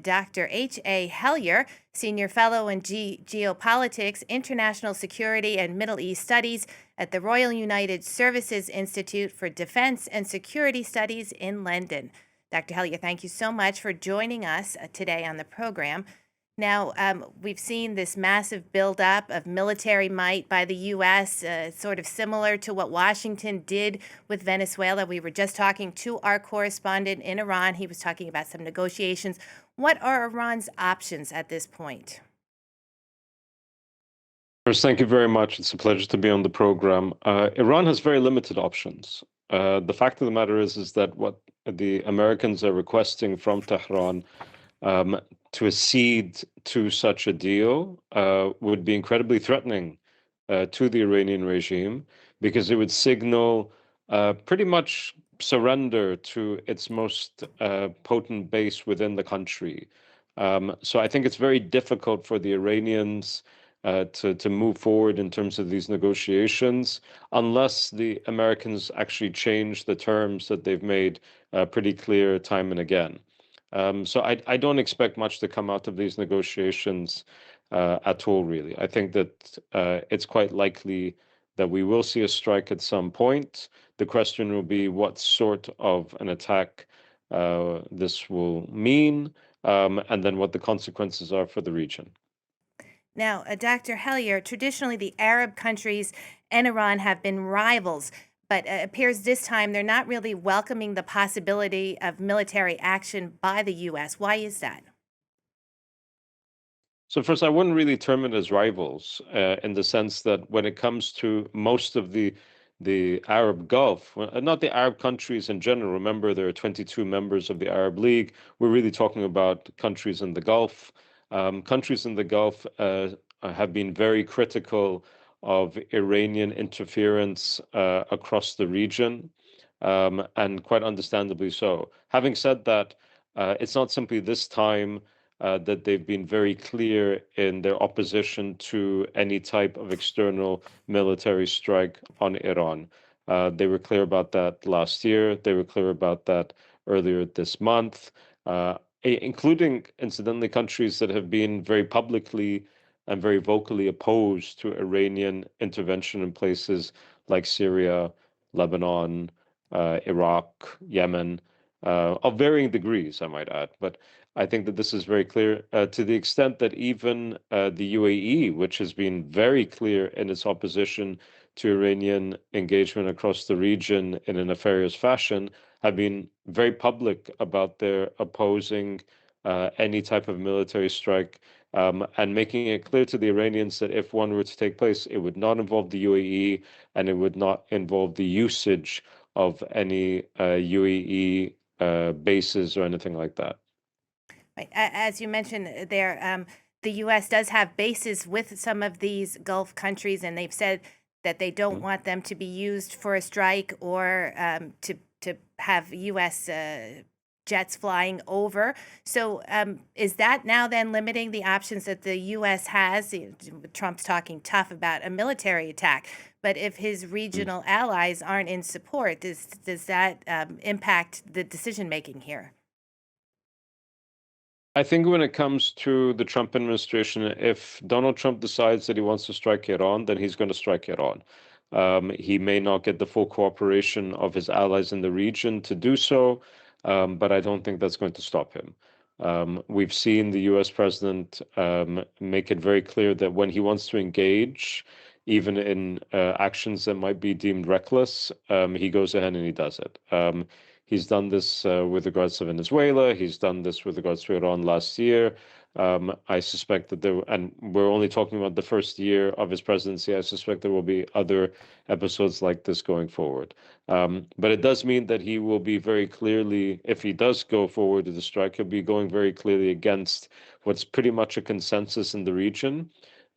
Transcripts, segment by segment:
Dr. Hellyer, Senior Fellow in Geopolitics, International Security, and Middle East Studies at the Royal United Services Institute for Defense and Security Studies in London. Dr. Hellyer, thank you so much for joining us today on the program. Now, we've seen this massive buildup of military might by the U.S., sort of similar to what Washington did with Venezuela. We were just talking to our correspondent in Iran. He was talking about some negotiations. What are Iran's options at this point? First, thank you very much. It's a pleasure to be on the program. Iran has very limited options. The fact of the matter is that what the Americans are requesting from Tehran to accede to such a deal would be incredibly threatening to the Iranian regime, because it would signal pretty much surrender to its most potent base within the country. So I think it's very difficult for the Iranians to move forward in terms of these negotiations, unless the Americans actually change the terms that they've made pretty clear time and again. So I don't expect much to come out of these negotiations at all, really. I think that it's quite likely that we will see a strike at some point. The question will be what sort of an attack this will mean, and then what the consequences are for the region. Now, Dr. Hellyer, traditionally the Arab countries and Iran have been rivals, but it appears this time they're not really welcoming the possibility of military action by the U.S. Why is that? So first, I wouldn't really term it as rivals in the sense that when it comes to most of the Arab Gulf, not the Arab countries in general. Remember, there are 22 members of the Arab League. We're really talking about countries in the Gulf. Countries in the Gulf have been very critical of Iranian interference across the region, and quite understandably so. Having said that, it's not simply this time that they've been very clear in their opposition to any type of external military strike on Iran. They were clear about that last year. They were clear about that earlier this month, including, incidentally, countries that have been very publicly and very vocally opposed to Iranian intervention in places like Syria, Lebanon, Iraq, Yemen, of varying degrees, I might add. But I think that this is very clear to the extent that even the UAE, which has been very clear in its opposition to Iranian engagement across the region in a nefarious fashion, have been very public about their opposing any type of military strike, and making it clear to the Iranians that if one were to take place, it would not involve the UAE, and it would not involve the usage of any UAE bases or anything like that. Right. As you mentioned there, the U.S. does have bases with some of these Gulf countries, and they've said that they don't want them to be used for a strike or to have U.S. Jets flying over. So is that now then limiting the options that the U.S. has? Trump's talking tough about a military attack, but if his regional allies aren't in support, does that impact the decision making here? I think when it comes to the Trump administration, if Donald Trump decides that he wants to strike Iran, then he's going to strike Iran. He may not get the full cooperation of his allies in the region to do so, but I don't think that's going to stop him. We've seen the US president make it very clear that when he wants to engage, even in actions that might be deemed reckless, he goes ahead and he does it. He's done this with regards to Venezuela. He's done this with regards to Iran last year. I suspect that and we're only talking about the first year of his presidency. I suspect there will be other episodes like this going forward. But it does mean that he will be very clearly, if he does go forward with the strike, he'll be going very clearly against what's pretty much a consensus in the region.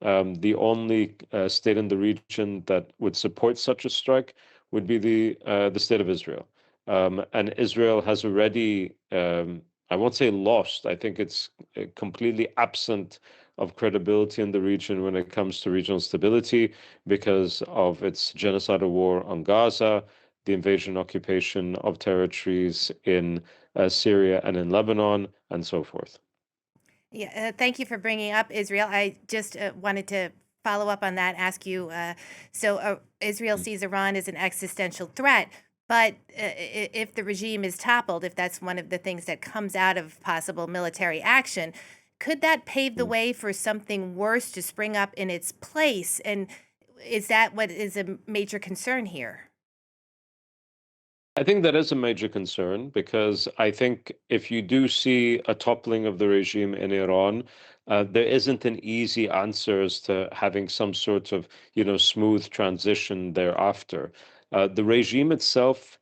The only state in the region that would support such a strike would be the state of Israel. And Israel has already, I won't say lost, I think it's completely absent of credibility in the region when it comes to regional stability because of its genocidal war on Gaza, the invasion and occupation of territories in Syria and in Lebanon, and so forth. Yeah, thank you for bringing up Israel. I just wanted to follow up on that, ask you. Israel Mm. sees Iran as an existential threat, but if the regime is toppled, if that's one of the things that comes out of possible military action, could that pave the Mm. way for something worse to spring up in its place? And is that what is a major concern here? I think that is a major concern because I think if you do see a toppling of the regime in Iran, there isn't an easy answer as to having some sort of, smooth transition thereafter. The regime itself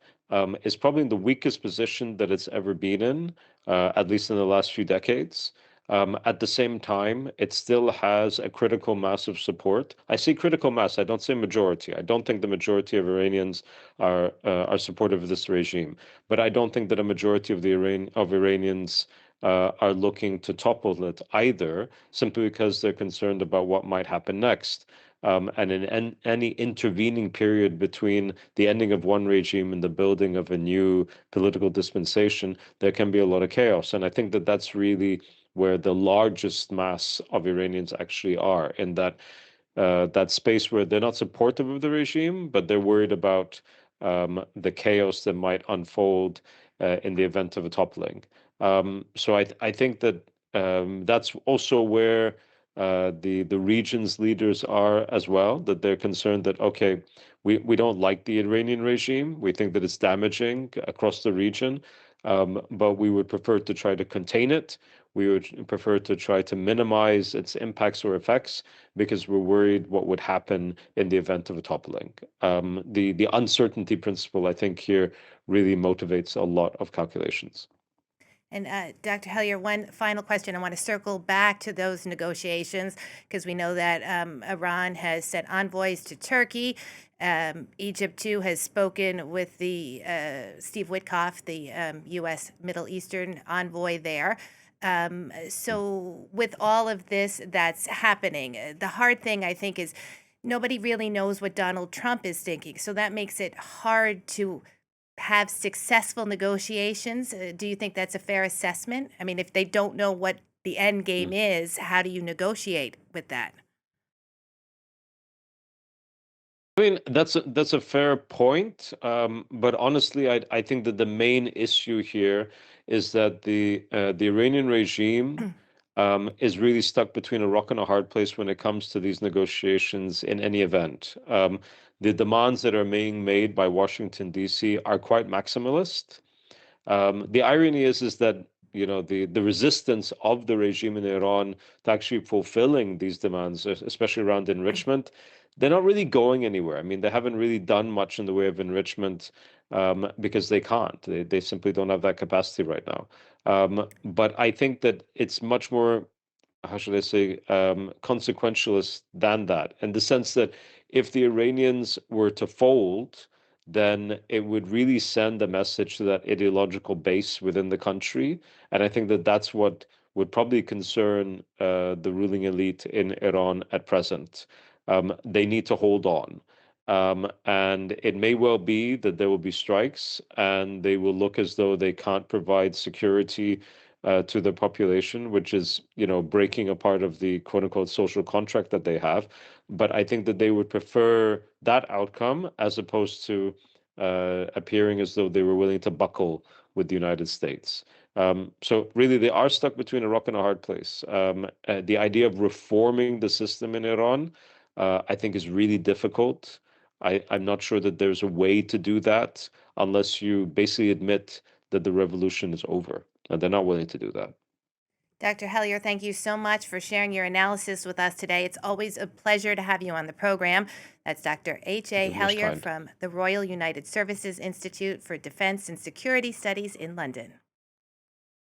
is probably in the weakest position that it's ever been in, at least in the last few decades. At the same time, it still has a critical mass of support. I say critical mass, I don't say majority. I don't think the majority of Iranians are supportive of this regime. But I don't think that a majority of Iranians are looking to topple it either, simply because they're concerned about what might happen next. And in any intervening period between the ending of one regime and the building of a new political dispensation, there can be a lot of chaos. And I think that that's really where the largest mass of Iranians actually are, in that space where they're not supportive of the regime, but they're worried about the chaos that might unfold in the event of a toppling. So I think that that's also where the region's leaders are as well. That they're concerned that okay, we don't like the Iranian regime. We think that it's damaging across the region, but we would prefer to try to contain it. We would prefer to try to minimize its impacts or effects because we're worried what would happen in the event of a toppling. The uncertainty principle, I think, here really motivates a lot of calculations. And Dr. Hellyer, one final question. I want to circle back to those negotiations because we know that Iran has sent envoys to Turkey. Egypt, too, has spoken with the Steve Witkoff, the U.S. Middle Eastern envoy there. With all of this that's happening, the hard thing, I think, is nobody really knows what Donald Trump is thinking. So that makes it hard to have successful negotiations. Do you think that's a fair assessment? I mean, if they don't know what the end game is, how do you negotiate with that? I mean, that's a fair point, but honestly, I think that the main issue here is that the Iranian regime is really stuck between a rock and a hard place when it comes to these negotiations in any event. The demands that are being made by Washington, D.C. are quite maximalist. The irony is that the resistance of the regime in Iran to actually fulfilling these demands, especially around enrichment, they're not really going anywhere. I mean, they haven't really done much in the way of enrichment because they can't. They simply don't have that capacity right now. But I think that it's much more, how should I say, consequentialist than that, in the sense that if the Iranians were to fold, then it would really send a message to that ideological base within the country. And I think that that's what would probably concern the ruling elite in Iran at present. They need to hold on. And it may well be that there will be strikes and they will look as though they can't provide security to the population, which is, breaking a part of the quote unquote social contract that they have. But I think that they would prefer that outcome as opposed to appearing as though they were willing to buckle with the United States. So really, they are stuck between a rock and a hard place. The idea of reforming the system in Iran, I think, is really difficult. I'm not sure that there's a way to do that unless you basically admit that the revolution is over, and they're not willing to do that. Dr. Hellyer, thank you so much for sharing your analysis with us today. It's always a pleasure to have you on the program. That's Dr. H.A. You're most Hellyer kind. from the Royal United Services Institute for Defense and Security Studies in London.